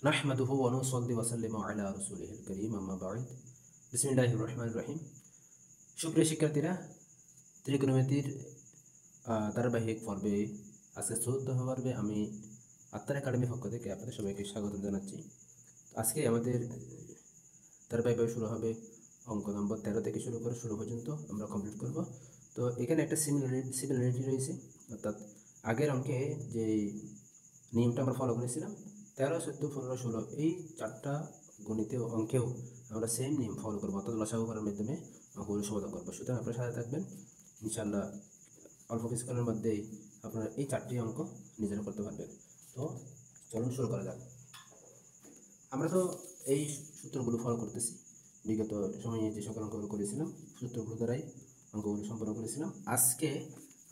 নাহমাদুহু ওয়া নুসাল্লি ওয়া সাল্লিমু আলা রাসূলিহিল কারীম আম্মা বা'দ বিসমিল্লাহির রহমানির রহিম। সুপ্রিয় শিক্ষার্থীরা, ত্রিকোণমিতির ধারাবাহিক পর্বে আজকে 14 পর্বে আমি আত্মার একাডেমির পক্ষ থেকে আপনাদের সবাইকে স্বাগত জানাচ্ছি। আজকে আমাদের ধারাবাহিকভাবে শুরু হবে অঙ্ক নম্বর 13 থেকে শুরু করে 16 পর্যন্ত আমরা কমপ্লিট করব। তো এখানে একটা সিমিলারিটি রয়েছে, অর্থাৎ আগের অঙ্কে যে নিয়মটা আমরা ফলো করেছিলাম 13, 14, 15, 16 এই চারটা গণিতে অঙ্কেও আমরা সেম নিয়ম ফলো করবো, অর্থাৎ লসাগু করার মাধ্যমে অঙ্কগুলো সমাধান করবো। সুতরাং আপনার সাথে থাকবেন, ইনশাআল্লাহ অল্প কিছুক্ষণের মধ্যেই আপনারা এই চারটি অঙ্ক নিজেরা করতে পারবেন। তো চলুন শুরু করা যাক। আমরা তো এই সূত্রগুলো ফলো করতেছি, বিগত সময়ে যে সকল অঙ্কগুলো করেছিলাম সূত্রগুলো দ্বারাই অঙ্কগুলো সম্পন্ন করেছিলাম। আজকে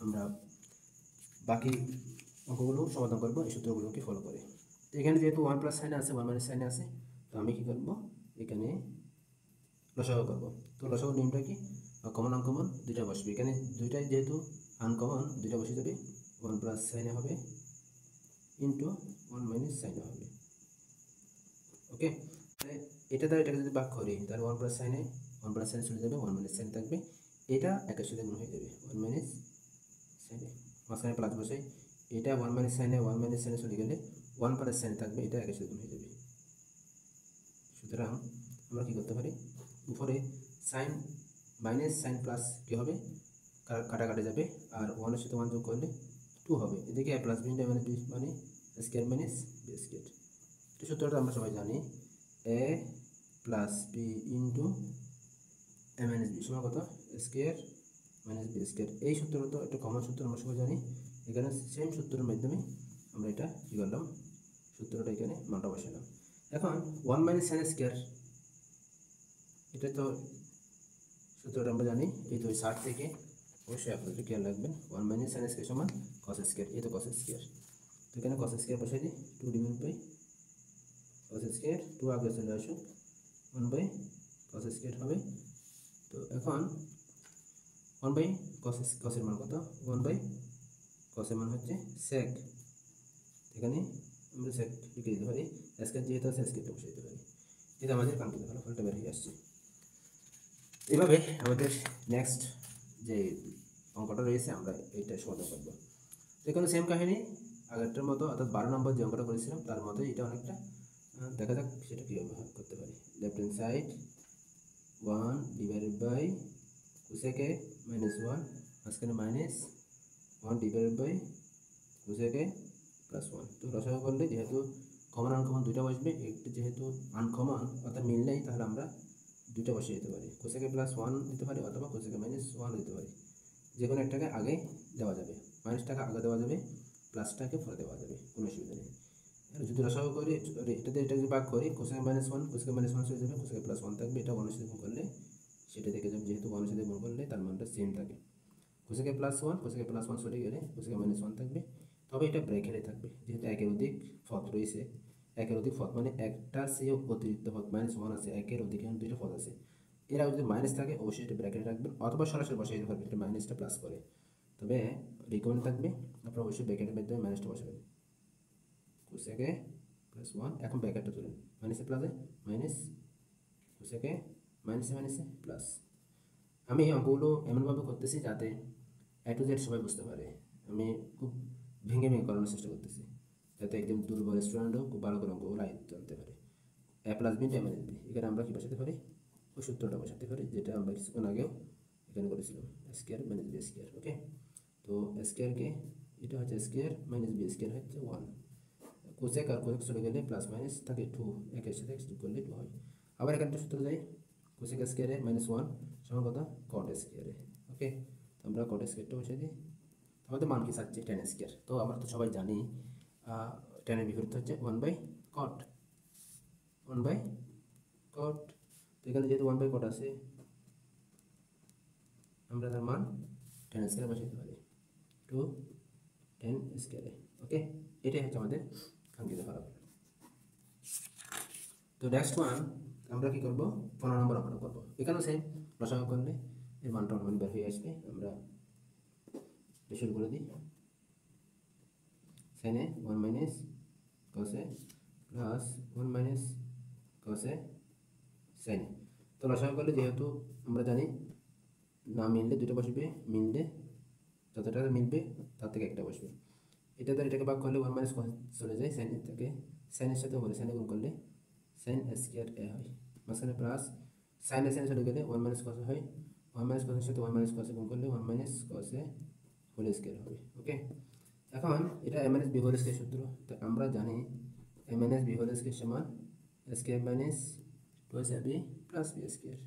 আমরা বাকি অঙ্কগুলো সমাধান করবো এই সূত্রগুলোকে ফলো করে। তো এখানে যেহেতু 1 প্লাস সাইনে আছে, 1 মাইনাস সাইনে আছে, তো আমি কী করবো, এখানে লসাগু করবো। তো লসাগু নিয়মটা কি, কমন আনকমন দুইটা বসবে। এখানে দুইটাই যেহেতু আনকমন, দুইটা বসে যাবে। 1 প্লাস সাইনে হবে ইন্টু 1 মাইনাস সাইনে হবে। ওকে, এটা দ্বারা এটাকে যদি ভাগ করি তাহলে 1 প্লাস সাইনে চলে যাবে, 1 মাইনাস সাইন থাকবে। এটা একের সাথে গুণ হয়ে যাবে 1 মাইনাস সাইনে, মাঝখানে প্লাস বসাই। এটা 1 মাইনাস সাইনে চলে গেলে 1 প্লাস সাইন থাকবে, এটা একের সাথে গুণ হয়ে যাবে। সুতরাং আমরা কী করতে পারি, উপরে সাইন মাইনাস সাইন প্লাস কী হবে, কাটাকাটি যাবে, আর 1-এর সাথে 1 যোগ করলে 2 হবে। এদিকে a প্লাস বি মানে বি মানে স্কোয়ার মাইনাস বি স্কোয়ার। তো সূত্রটা আমরা সবাই জানি, a plus B into A minus B সমান কত, স্কোয়ার মাইনাস বি স্কোয়ার। এই সূত্রটা তো একটা কমন সূত্র, আমরা সবাই জানি। এখানে সেম সূত্রের মাধ্যমে আমরা এটা কী করলাম, সূত্রটা এখানে মানটা বসালাম। এখন 1 মাইনাস সাইন স্কোয়ার, এটা তো সূত্রটা আমরা জানি। এই তো 60 থেকে অবশ্যই আপনাদের খেয়াল রাখবেন, 1 মাইনাস সাইন স্কোয়ার সমান কস স্কোয়ার। এই তো কস স্কোয়ার, তো এখানে কস স্কোয়ার বসাই দিই, 2 ডিভাইড বাই কস স্কোয়ার, 2 আগে চলে আসুন, 1 বাই কস স্কোয়ার হবে। তো এখন 1 বাই কসের মান কত, 1 বাই কসের মান হচ্ছে সেক। এখানে আমরা সেক লিখে দিতে পারি, স্কোয়ার যেহেতু আছে স্কোয়ারটা বসে দিতে পারি। এটা আমাদের কাঙ্ক্ষিত ফলাফলটা বের হয়ে আসছে। এভাবে আমাদের নেক্সট যে অঙ্কটা রয়েছে আমরা এইটা সমাধান করবো। তো এখানে সেম কাহিনী আগেরটার মতো, অর্থাৎ 12 নম্বর যে অঙ্কটা করেছিলাম তার মতো এটা অনেকটা। দেখা যাক সেটা কীভাবে করতে পারি। Left hand side 1 divided by cosec A minus 1, মাঝখানে minus 1 divided by cosec A plus 1। তো লসাগু করলে যেহেতু কমন আনকমন দুইটা বসবে, একটু যেহেতু আনকমন অর্থাৎ মিল নেই, তাহলে আমরা দুইটা বসিয়ে দিতে পারি। কোসেকে প্লাস 1 দিতে পারি অথবা কোসেকে মাইনাস 1 দিতে পারি। যে কোনো একটাকে আগে দেওয়া যাবে, মাইনাসটাকে আগে দেওয়া যাবে, প্লাসটাকে পরে দেওয়া যাবে, কোনো অসুবিধা নেই। আর যদি লসাগু করি এটাতে এটা যদি ভাগ করি, কোসেকে মাইনাস 1 চলে যাবে, কোসেকে প্লাস 1 থাকবে। এটা 1-এর সাথে গুণ করলে সেটা দেখে যাবে, যেহেতু 1-এর সাথে গুণ করলে তার মানটা সেম থাকে। কোসেকে প্লাস 1 চলে গেলে কোসেকে মাইনাস 1 থাকবে, তবে এটা ব্র্যাকেটে থাকবে। যেহেতু একের অধিক পদ রয়েছে, একের অধিক পদ মানে একটার চেয়েও অতিরিক্ত পদ মাইনাস 1 আছে, একের অধিক দুইটা পদ আছে। এরা যদি মাইনাস থাকে অবশ্যই এটা ব্র্যাকেটে রাখবেন, অথবা সরাসরি বসাই দিতে পারবেন এটা মাইনাসটা প্লাস করে। তবে রিকমেন্ড থাকবে আপনারা অবশ্যই ব্র্যাকেটের মাধ্যমে মাইনাসটা বসাবেন। কোসেকে প্লাস 1, এখন ব্র্যাকেটটা তুলেন, মাইনাসে প্লাসে মাইনাস, কোসেকে মাইনাসে প্লাস। আমি অঙ্কগুলো এমনভাবে করতেছি যাতে A to Z সবাই বুঝতে পারে। আমি খুব ভেঙে করানোর চেষ্টা করতেছি, যাতে একদম দুর্বল স্টুডেন্টও খুব ভালো করে অঙ্কগুলো জানতে পারে। a plus B A minus B, এখানে আমরা কি বসাতে পারি, ওই সূত্রটা বসাতে পারি যেটা আমরা কিছুক্ষণ আগেও এখানে করেছিলাম, স্কোয়ার মাইনাস বি স্কোয়ার। ওকে, তো স্কোয়ারকে এটা হচ্ছে স্কোয়ার মাইনাস বি স্কোয়ার হচ্ছে 1, কোসেক আর কোসেক চলে গেলে প্লাস মাইনাস থাকে 2, একের সাথে যোগ করলে 2 হয়। আবার এখানে একটা সূত্র যাই, কোসেক স্কোয়ারে মাইনাস 1 সমান কথা কট স্কোয়ারে। ওকে, তো আমরা কট স্কোয়ারটা বসে দিই। আমাদের মান কি চাচ্ছে, টেন স্কোয়ার। তো আমরা তো সবাই জানি টেনের বিপরীত হচ্ছে 1 বাই কট, 1 বাই কট। তো এখানে যেহেতু 1 বাই কট আছে, আমরা তার মান 10 স্কোয়ারে বসাতে পারি, 2 10 স্কোয়ারে। ওকে, এটাই হচ্ছে আমাদের কাঙ্ক্ষিত ফলাফল। তো নেক্সট ওয়ান আমরা কি করব, 15 নম্বর অঙ্কটা করবো। এখানেও সেম, লসাগু করলে এর মানটা অটোমেটিক বের হয়ে আসবে। আমরা শুরু করে দিই, সাইনে 1 মাইনাস কসে প্লাস 1 মাইনাস কসে সাইনে। তো লসাগু করলে যেহেতু আমরা জানি না মিললে দুটো বসবে, মিললে যতটা মিলবে তার থেকে একটা বসবে। এটা দ্বারা এটাকে ভাগ করলে 1 মাইনাস কস চলে যায়, সাইনের থেকে সাইনের সাথে বলে সাইনে গুণ করলে সাইন স্কোয়ার এ হয়, মাঝখানে প্লাস সাইনে সাইনে চলে গেলে 1 মাইনাস কস হয়, 1 মাইনাস কসের সাথে 1 মাইনাস কসে গুণ করলে 1 মাইনাস কসে হোল স্কোয়ার হবে। ওকে, এখন এটা A minus B whole square সূত্র। তো আমরা জানি A minus B whole square সমান square minus 2ab plus B square.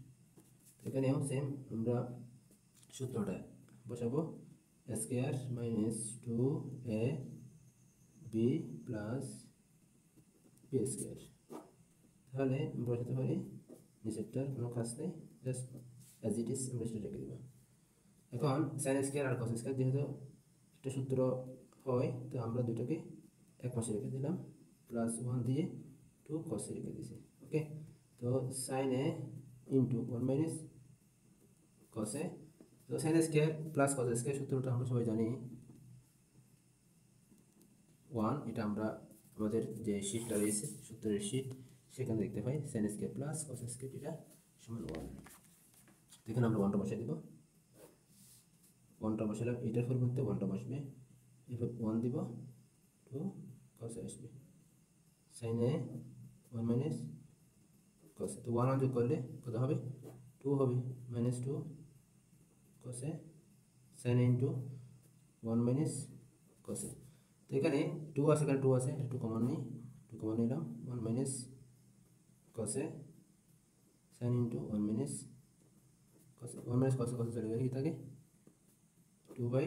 এখানেও সেম আমরা সূত্রটা বসাবো, square minus 2ab plus B square. তাহলে বসাতে পারি নিচেরটার কোনো কাজ নেই, জাস্ট অ্যাজ ইট ইজ আমরা সেটা রেখে দেবো। এখন সাইন স্কোয়ার আর কস স্কোয়ার যেহেতু একটা সূত্র হয়, তো আমরা দুটোকে এক পাশে রেখে দিলাম, প্লাস 1 দিয়ে 2 কসে রেখে দিয়েছি। ওকে, তো সাইন এ ইন্টু 1 মাইনাস কসে, তো sign square plus cos square সূত্রটা আমরা সবাই জানি 1, এটা আমরা আমাদের যে শিটটা রয়েছে সূত্রের শিট সেখানে দেখতে পাই sine square plus cos square এটা সমান 1। এখানে আমরা 1টা বসাই দেব, 1টা বসালাম, এটার পরিবর্তে 1টা বসবে, এরপর 1 দিব, 2 কসে আসবে, সাইনে 1 মাইনাস কসে, তো 1 যোগ করলে কত হবে 2 হবে, মাইনাস 2 কসে সাইনে ইন্টু 1 মাইনাস কসে। তো এখানে 2 আছে, এখানে 2 আছে, 2 কমন নিই, 2 কমন নিলাম, 1 মাইনাস কসে সাইন ইন্টু 1 মাইনাস কসে, 1 মাইনাস কসে কসে চলে গেলে কি থাকে 2 বাই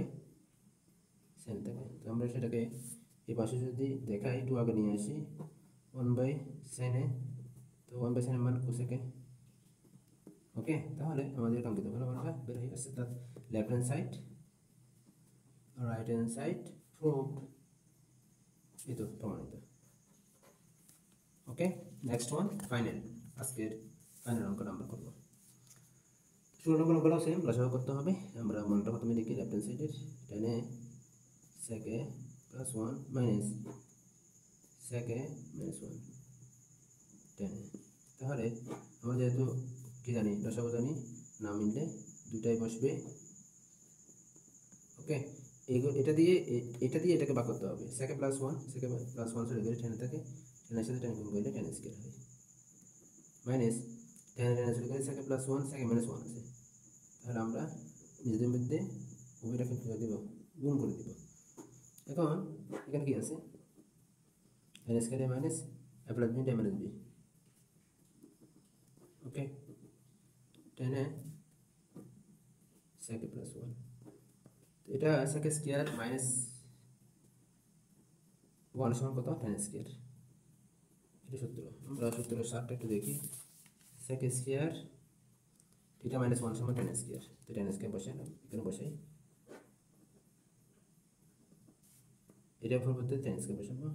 সাইন থাকে। তো আমরা সেটাকে এই পাশে যদি দেখাই 2 আগে নিয়ে আসি 1 বাই সাইনে, তো 1 বাই সাইনের মান কোসেকে। ওকে, তাহলে আমাদের কাঙ্ক্ষিত ফলাফলটা বের হয়ে আসছে, তার left hand side right hand side proved, এই তো প্রমাণিত। ওকে, নেক্সট ওয়ান ফাইনাল, আজকের ফাইনাল অঙ্কটা আমরা করবো। শুরু অঙ্কটাও সেম, লসাগু করতে হবে। আমরা মনটা প্রথমে দেখি লেফট হ্যান্ড সাইডের, টেনে সেকে প্লাস 1 মাইনাস সেকে মাইনাস 1 টেনে। তাহলে আমরা যেহেতু কি জানি লসাগু জানি, না মিললে দুটাই বসবে। ওকে, এটা দিয়ে এটাকে ভাগ করতে হবে, সেকে প্লাস 1 চলে গেলে টেনে থাকে, টেনের সাথে টেন গুণ করলে টেন স্কোয়ার হয়, মাইনাস টেনে চলে গেলে সেকে প্লাস 1 সেকে মাইনাস 1 আছে। তাহলে আমরা নিজেদের মধ্যে উভয়টাকে কী করে দেব, গুণ করে দেব। এখন এখানে কি আছে, টেন স্কোয়ার মাইনাস এ প্লাস বি মাইনাস বি। ওকে, টেনে সেকে প্লাস 1, এটা সেকে স্কোয়ার মাইনাস 1 সমান কত, টেন স্কোয়ার। এটা সূত্র, আমরা সূত্রের সারটা একটু দেখি, সেকে স্কোয়ার এটা মাইনাস 1 সমান টেন স্কোয়ার, তো টেন স্কোয়ার বসাই না, এখানে বসাই, এটার পরিবর্তে টেন স্কোয়ার বসাবো।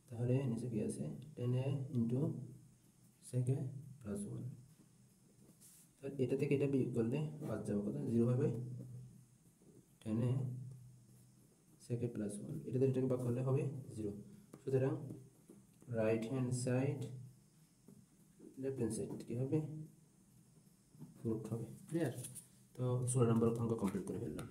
তাহলে নিচে কি আছে, টেন এ ইন্টু সেকে প্লাস 1, এটা থেকে এটা বিয়োগ করলে বাদ যাবে কত, 0 হবে, টেন এ সেকে প্লাস 1, এটাতে এটাকে ভাগ করলে হবে 0। সুতরাং right hand side left hand side কী হবে, রুট হবে। ক্লিয়ার? তো 16 নম্বর অঙ্ক কমপ্লিট করে ফেললাম।